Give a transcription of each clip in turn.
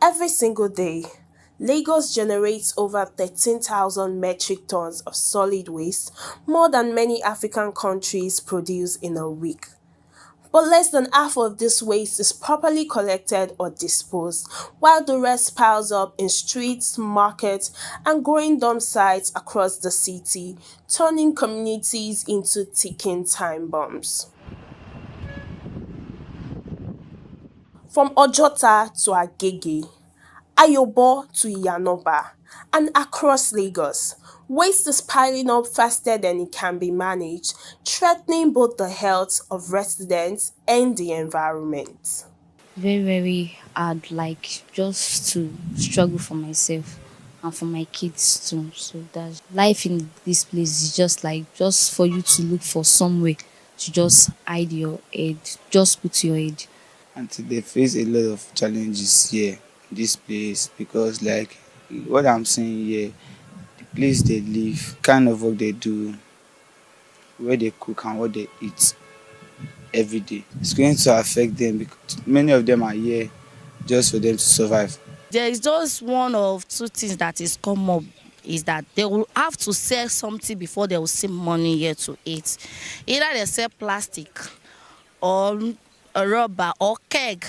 Every single day, Lagos generates over 13,000 metric tons of solid waste, more than many African countries produce in a week. But less than half of this waste is properly collected or disposed, while the rest piles up in streets, markets, and growing dump sites across the city, turning communities into ticking time bombs. From Ojota to Agege, Ayobo to Yanoba, and across Lagos, waste is piling up faster than it can be managed, threatening both the health of residents and the environment. Very, very hard, like just to struggle for myself and for my kids too. So that's life in this place is just like just for you to look for somewhere to just hide your head, just put your head. And they face a lot of challenges here in this place because like what I'm saying here, the place they live, kind of work they do, where they cook and what they eat every day. It's going to affect them because many of them are here just for them to survive. There is just one of two things that is come up is that they will have to sell something before they will see money here to eat. Either they sell plastic or a rubber or keg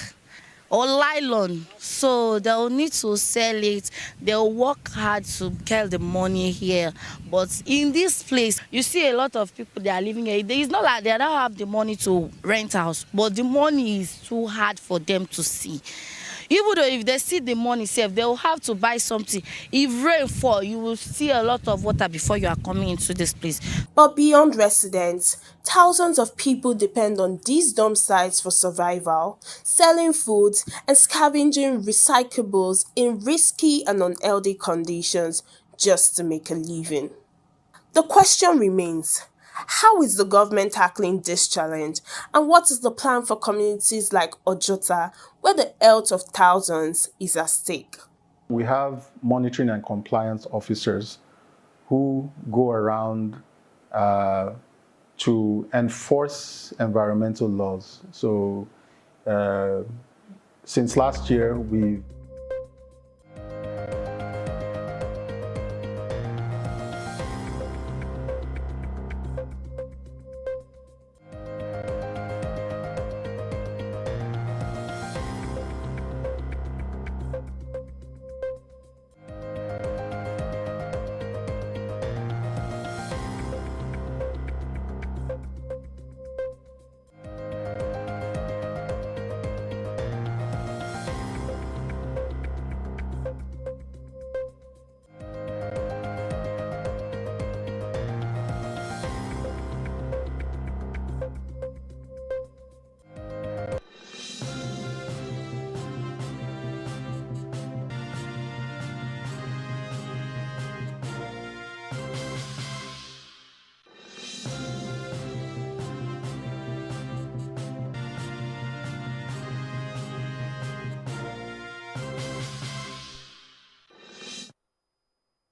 or nylon. So they'll need to sell it. They'll work hard to get the money here. But in this place, you see a lot of people they are living here. It's not like they don't have the money to rent house, but the money is too hard for them to see. Even though if they see the money safe, they will have to buy something. If rain fall, you will see a lot of water before you are coming into this place. But beyond residents, thousands of people depend on these dump sites for survival, selling food and scavenging recyclables in risky and unhealthy conditions just to make a living. The question remains, how is the government tackling this challenge, and what is the plan for communities like Ojota, where the health of thousands is at stake? We have monitoring and compliance officers who go around to enforce environmental laws. So since last year, we've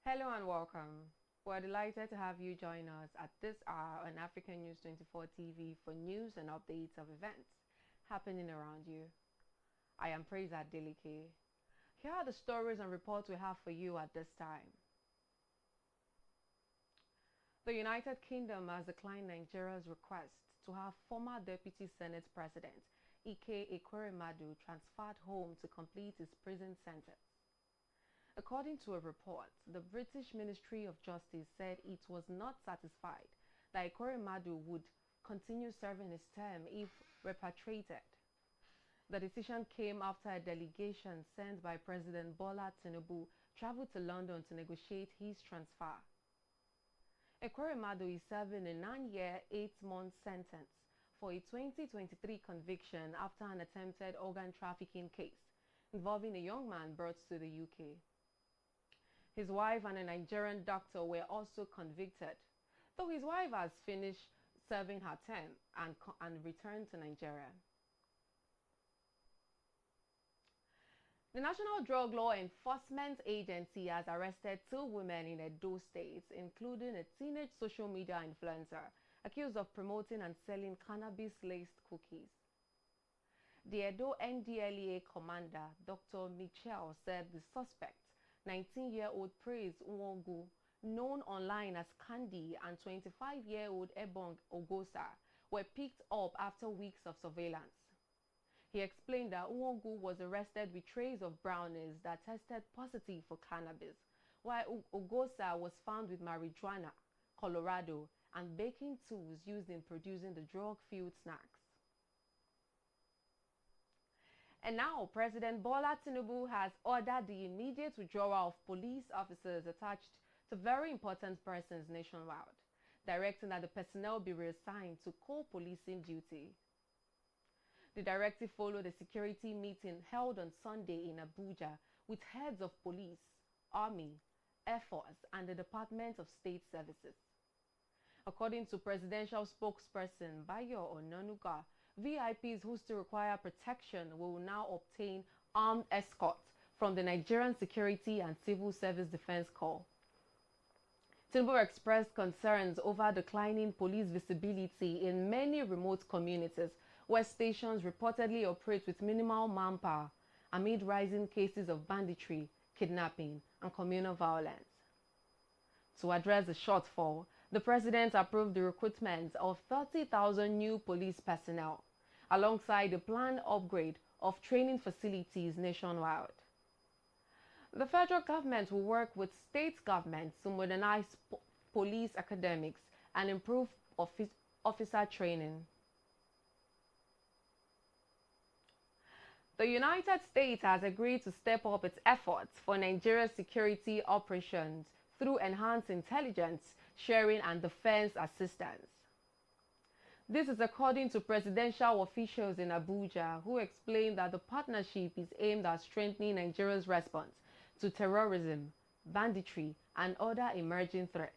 Hello and welcome. We're delighted to have you join us at this hour on African News 24 TV for news and updates of events happening around you. I am Praisat Delike. Here are the stories and reports we have for you at this time. The United Kingdom has declined Nigeria's request to have former Deputy Senate President Ike Ekweremadu transferred home to complete his prison sentence. According to a report, the British Ministry of Justice said it was not satisfied that Ekweremadu would continue serving his term if repatriated. The decision came after a delegation sent by President Bola Tinubu traveled to London to negotiate his transfer. Ekweremadu is serving a 9-year, 8-month sentence for a 2023 conviction after an attempted organ trafficking case involving a young man brought to the UK. His wife and a Nigerian doctor were also convicted, though his wife has finished serving her term and returned to Nigeria. The National Drug Law Enforcement Agency has arrested 2 women in Edo State, including a teenage social media influencer accused of promoting and selling cannabis-laced cookies. The Edo NDLEA commander, Dr. Michel, said the suspect, 19-year-old Praise Nwogu, known online as Candy, and 25-year-old Ebong Ogosa, were picked up after weeks of surveillance. He explained that Nwogu was arrested with trays of brownies that tested positive for cannabis, while Ogosa was found with marijuana, Colorado, and baking tools used in producing the drug-fueled snacks. And now, President Bola Tinubu has ordered the immediate withdrawal of police officers attached to very important persons nationwide, directing that the personnel be reassigned to co-policing duty. The directive followed a security meeting held on Sunday in Abuja with heads of police, army, Air Force, and the Department of State Services. According to presidential spokesperson Bayo Onanuga, VIPs who still require protection will now obtain armed escort from the Nigerian Security and Civil Service Defense Corps. Tinubu expressed concerns over declining police visibility in many remote communities where stations reportedly operate with minimal manpower amid rising cases of banditry, kidnapping, and communal violence. To address the shortfall, the president approved the recruitment of 30,000 new police personnel, alongside a planned upgrade of training facilities nationwide. The federal government will work with state governments to modernize police academics and improve officer training. The United States has agreed to step up its efforts for Nigeria's security operations through enhanced intelligence sharing and defense assistance. This is according to presidential officials in Abuja, who explained that the partnership is aimed at strengthening Nigeria's response to terrorism, banditry, and other emerging threats.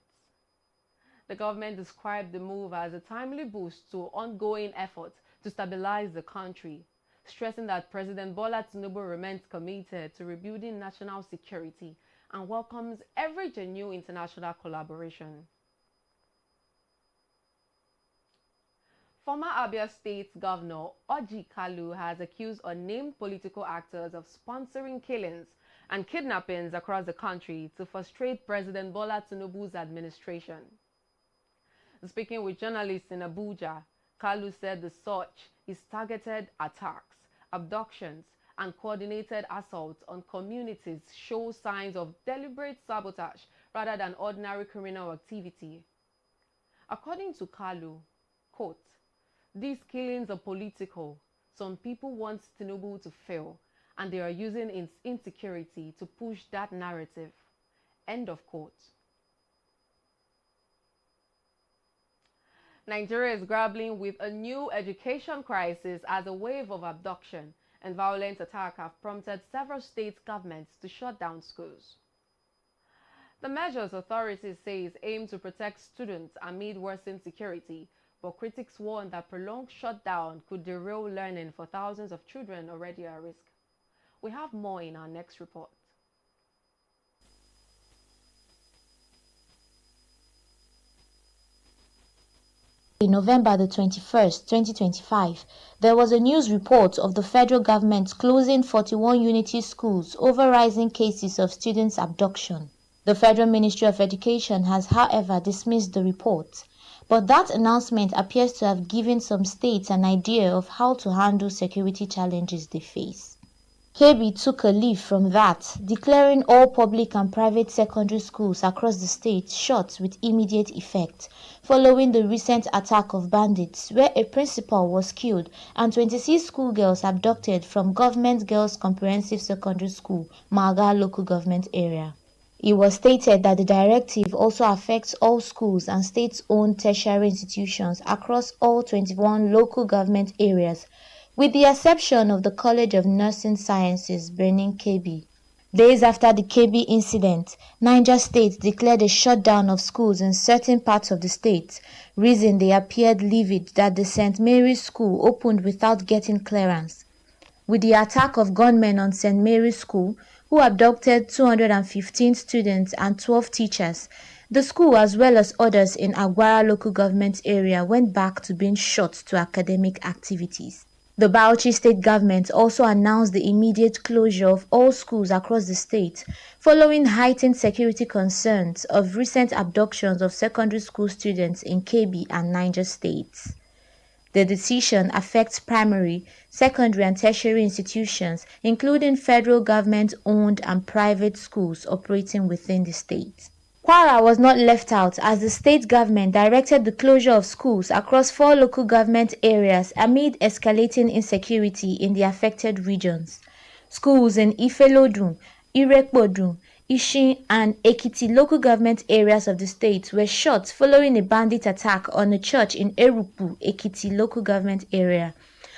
The government described the move as a timely boost to ongoing efforts to stabilize the country, stressing that President Bola Tinubu remains committed to rebuilding national security and welcomes every genuine international collaboration. Former Abia State Governor ORJI KALU has accused unnamed political actors of sponsoring killings and kidnappings across the country to frustrate President Bola Tinubu's administration. Speaking with journalists in Abuja, KALU said the search is targeted attacks, abductions, and coordinated assaults on communities show signs of deliberate sabotage rather than ordinary criminal activity. According to KALU, quote, "These killings are political. Some people want Tinubu to fail, and they are using its insecurity to push that narrative." End of quote. Nigeria is grappling with a new education crisis as a wave of abduction and violent attack have prompted several state governments to shut down schools. The measures, authorities say, aim to protect students amid worsened security, but critics warn that prolonged shutdown could derail learning for thousands of children already at risk. We have more in our next report. In November the 21st, 2025, there was a news report of the federal government closing 41 unity schools over rising cases of students' abduction. The Federal Ministry of Education has, however, dismissed the report, but that announcement appears to have given some states an idea of how to handle security challenges they face. KEBBI took a leaf from that, declaring all public and private secondary schools across the state shut with immediate effect, following the recent attack of bandits where a principal was killed and 26 schoolgirls abducted from Government Girls Comprehensive Secondary School, Maga local government area. It was stated that the directive also affects all schools and state-owned tertiary institutions across all 21 local government areas, with the exception of the College of Nursing Sciences, Benin KEBBI. Days after the KEBBI incident, Niger State declared a shutdown of schools in certain parts of the state, reason they appeared livid that the St. Mary's School opened without getting clearance. With the attack of gunmen on St. Mary's School, who abducted 215 students and 12 teachers, the school as well as others in Agwara local government area went back to being shut to academic activities. The Bauchi state government also announced the immediate closure of all schools across the state following heightened security concerns of recent abductions of secondary school students in KEBBI and Niger states. The decision affects primary, secondary and tertiary institutions, including federal government-owned and private schools operating within the state. Kwara was not left out as the state government directed the closure of schools across 4 local government areas amid escalating insecurity in the affected regions. Schools in Ifelodun, Irekpodun, Ishin and Ekiti local government areas of the state were shot following a bandit attack on a church in Erupu, Ekiti local government area,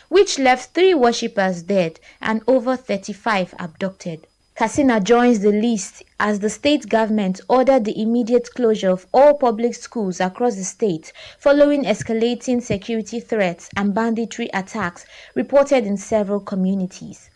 which left 3 worshippers dead and over 35 abducted. Katsina joins the list as the state government ordered the immediate closure of all public schools across the state following escalating security threats and banditry attacks reported in several communities.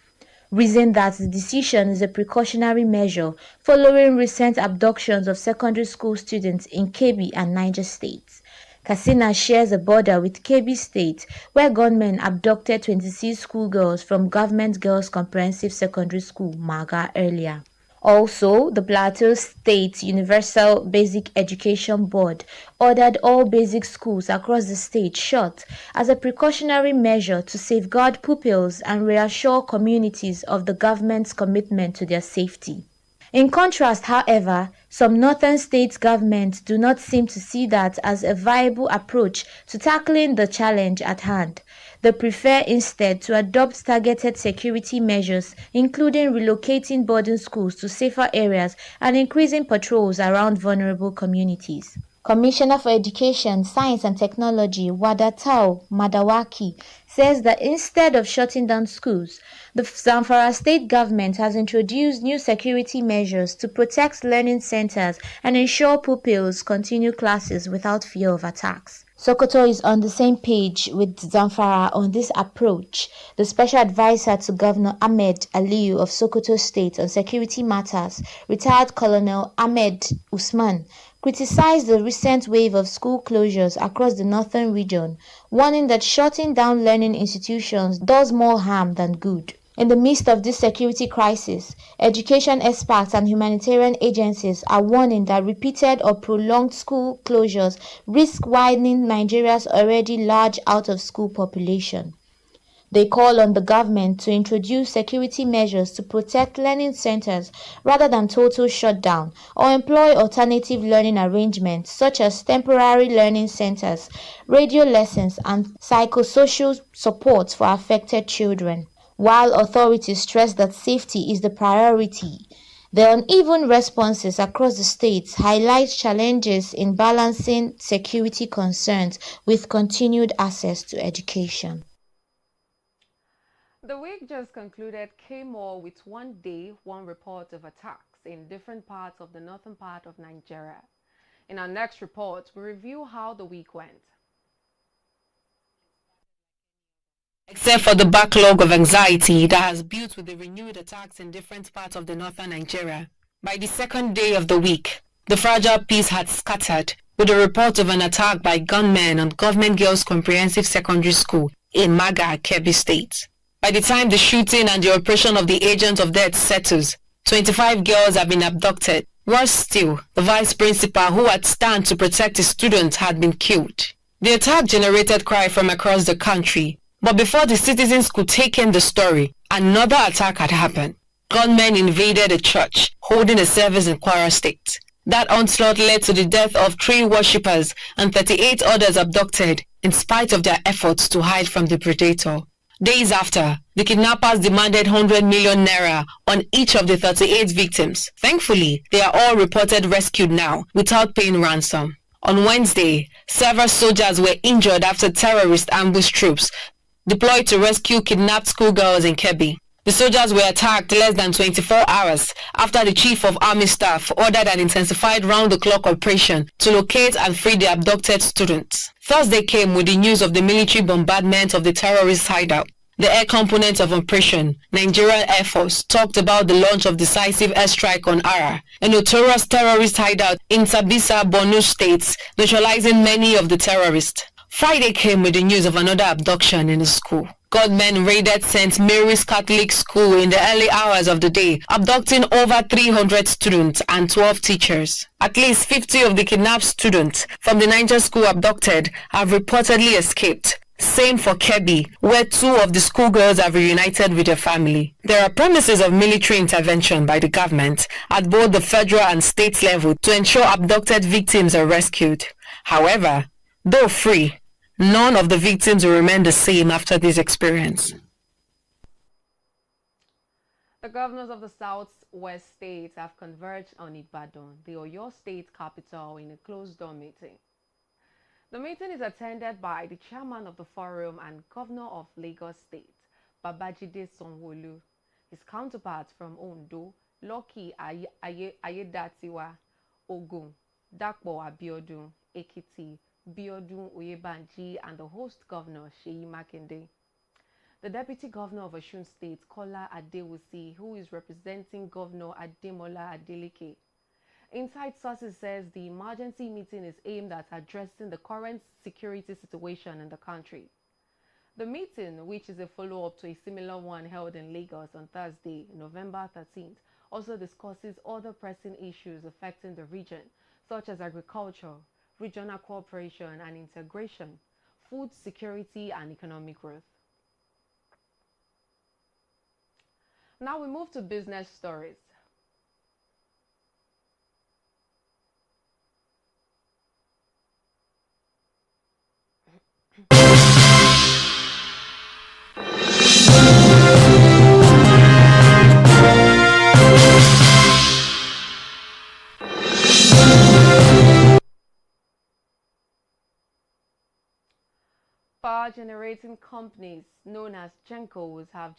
Reason that the decision is a precautionary measure following recent abductions of secondary school students in KEBBI and Niger states. Katsina shares a border with KEBBI state, where gunmen abducted 26 schoolgirls from Government Girls Comprehensive Secondary School, Maga, earlier. Also, the Plateau State Universal Basic Education Board ordered all basic schools across the state shut as a precautionary measure to safeguard pupils and reassure communities of the government's commitment to their safety. In contrast, however, some northern state governments do not seem to see that as a viable approach to tackling the challenge at hand. They prefer instead to adopt targeted security measures, including relocating boarding schools to safer areas and increasing patrols around vulnerable communities. Commissioner for Education, Science and Technology, Wadatao Madawaki, says that instead of shutting down schools, the Zamfara state government has introduced new security measures to protect learning centers and ensure pupils continue classes without fear of attacks. Sokoto is on the same page with Zamfara on this approach. The special advisor to Governor Ahmed Aliyu of Sokoto State on security matters, retired Colonel Ahmed Usman, criticized the recent wave of school closures across the northern region, warning that shutting down learning institutions does more harm than good. In the midst of this security crisis, education experts and humanitarian agencies are warning that repeated or prolonged school closures risk widening Nigeria's already large out-of-school population. They call on the government to introduce security measures to protect learning centers rather than total shutdown, or employ alternative learning arrangements such as temporary learning centers, radio lessons, and psychosocial support for affected children. While authorities stress that safety is the priority, the uneven responses across the states highlight challenges in balancing security concerns with continued access to education. The week just concluded came more with one day, one report of attacks in different parts of the northern part of Nigeria. In our next report, we review how the week went. Except for the backlog of anxiety that has built with the renewed attacks in different parts of the northern Nigeria, by the second day of the week, the fragile peace had scattered with a report of an attack by gunmen on Government Girls Comprehensive Secondary School in Maga, KEBBI State. By the time the shooting and the operation of the agents of death settles, 25 girls have been abducted. Worse still, the vice principal who had stand to protect his students had been killed. The attack generated cry from across the country, but before the citizens could take in the story, another attack had happened. Gunmen invaded a church holding a service in Kwara State. That onslaught led to the death of 3 worshippers and 38 others abducted in spite of their efforts to hide from the predator. Days after, the kidnappers demanded 100 million naira on each of the 38 victims. Thankfully, they are all reported rescued now without paying ransom. On Wednesday, several soldiers were injured after terrorist ambush troops deployed to rescue kidnapped schoolgirls in KEBBI. The soldiers were attacked less than 24 hours after the Chief of Army Staff ordered an intensified round-the-clock operation to locate and free the abducted students. Thursday came with the news of the military bombardment of the terrorist hideout. The air component of operation, Nigerian Air Force, talked about the launch of decisive airstrike on Ara, a notorious terrorist hideout in Sabisa, Borno states, neutralizing many of the terrorists. Friday came with the news of another abduction in a school. gunmen raided St. Mary's Catholic School in the early hours of the day, abducting over 300 students and 12 teachers. At least 50 of the kidnapped students from the Niger school abducted have reportedly escaped. Same for KEBBI, where 2 of the schoolgirls have reunited with their family. There are promises of military intervention by the government at both the federal and state level to ensure abducted victims are rescued. However, though free, none of the victims will remain the same after this experience. The governors of the Southwest states have converged on Ibadan, the Oyo state capital, in a closed-door meeting. The meeting is attended by the chairman of the forum and governor of Lagos State, Babajide Sanwo-Olu, his counterparts from Ondo, Lucky Ayedatiwa, Ogun, Dapo Abiodun, Ekiti, Biodun Oyebanji, and the host governor, Seyi Makinde. The deputy governor of Osun State, Kola Adewusi, who is representing Governor Ademola Adeleke. Inside sources says the emergency meeting is aimed at addressing the current security situation in the country. The meeting, which is a follow-up to a similar one held in Lagos on Thursday, November 13th, also discusses other pressing issues affecting the region, such as agriculture, regional cooperation and integration, food security and economic growth. Now we move to business stories. Power generating companies known as GENCOS have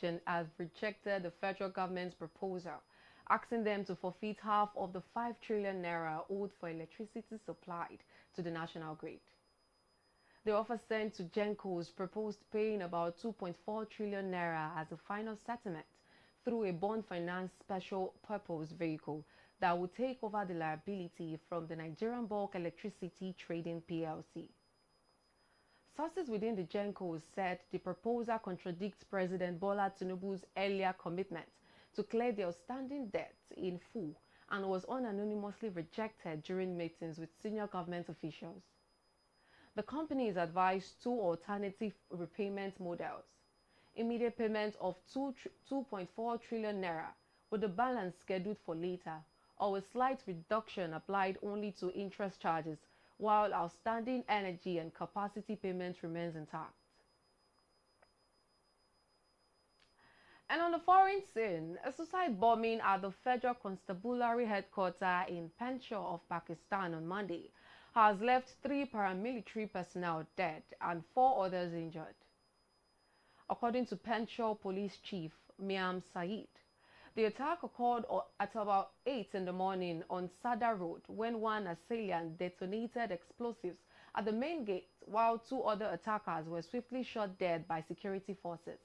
rejected the federal government's proposal, asking them to forfeit half of the 5 trillion naira owed for electricity supplied to the national grid. The offer sent to GENCOS proposed paying about 2.4 trillion naira as a final settlement through a bond finance special purpose vehicle that would take over the liability from the Nigerian Bulk Electricity Trading PLC. Sources within the GENCOS said the proposal contradicts President Bola Tinubu's earlier commitment to clear the outstanding debt in full and was unanimously rejected during meetings with senior government officials. The company is advised 2 alternative repayment models: immediate payment of 2.4 trillion naira with the balance scheduled for later, or a slight reduction applied only to interest charges, while outstanding energy and capacity payment remains intact. And on the foreign scene, a suicide bombing at the Federal Constabulary headquarters in Panjshir of Pakistan on Monday has left 3 paramilitary personnel dead and 4 others injured. According to Panjshir Police Chief Miam Saeed, the attack occurred at about 8 in the morning on Sada Road when one assailant detonated explosives at the main gate, while 2 other attackers were swiftly shot dead by security forces.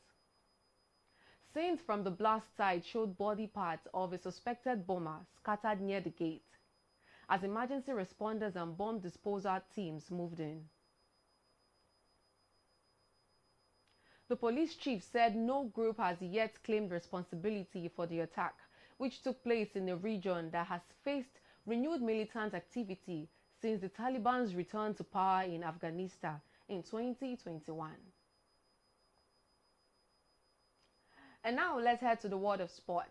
Scenes from the blast site showed body parts of a suspected bomber scattered near the gate as emergency responders and bomb disposal teams moved in. The police chief said no group has yet claimed responsibility for the attack, which took place in a region that has faced renewed militant activity since the Taliban's return to power in Afghanistan in 2021. And now let's head to the world of sport.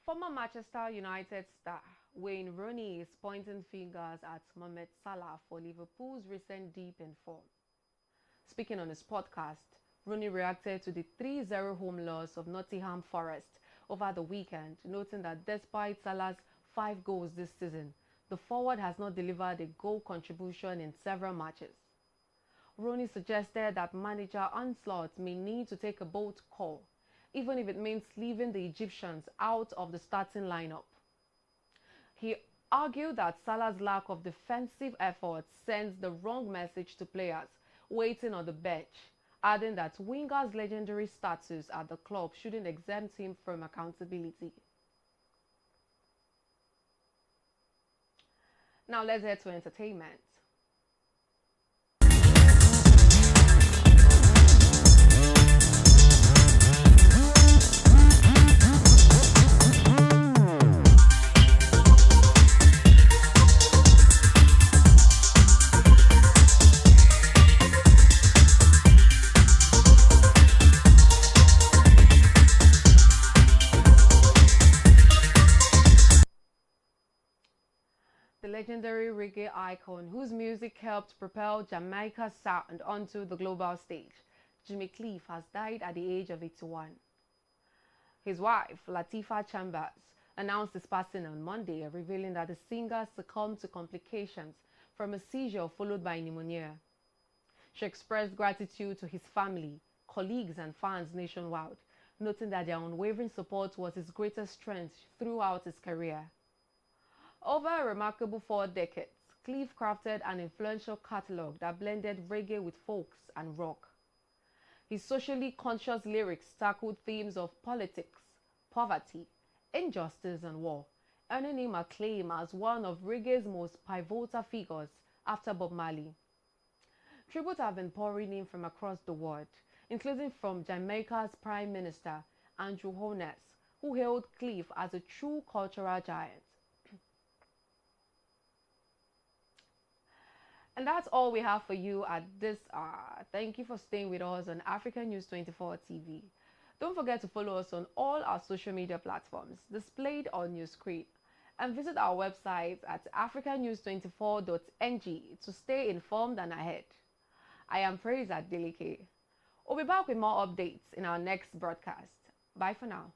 Former Manchester United star Wayne Rooney is pointing fingers at Mohamed Salah for Liverpool's recent dip in form. Speaking on his podcast, Rooney reacted to the 3-0 home loss of Nottingham Forest over the weekend, noting that despite Salah's 5 goals this season, the forward has not delivered a goal contribution in several matches. Rooney suggested that manager Onslaught may need to take a bold call, even if it means leaving the Egyptians out of the starting lineup. He argued that Salah's lack of defensive effort sends the wrong message to players waiting on the bench, adding that Wenger's legendary status at the club shouldn't exempt him from accountability. Now let's head to entertainment. The legendary reggae icon whose music helped propel Jamaica's sound onto the global stage, Jimmy Cliff, has died at the age of 81. His wife, Latifah Chambers, announced his passing on Monday, revealing that the singer succumbed to complications from a seizure followed by pneumonia. She expressed gratitude to his family, colleagues, and fans nationwide, noting that their unwavering support was his greatest strength throughout his career. Over a remarkable 4 decades, Cliff crafted an influential catalogue that blended reggae with folks and rock. His socially conscious lyrics tackled themes of politics, poverty, injustice, and war, earning him acclaim as one of reggae's most pivotal figures after Bob Marley. Tributes have been pouring in from across the world, including from Jamaica's Prime Minister, Andrew Holness, who hailed Cliff as a true cultural giant. And that's all we have for you at this hour. Thank you for staying with us on African News 24 TV. Don't forget to follow us on all our social media platforms displayed on your screen, and visit our website at africannews24.ng to stay informed and ahead. I am Praise Adeleke. We'll be back with more updates in our next broadcast. Bye for now.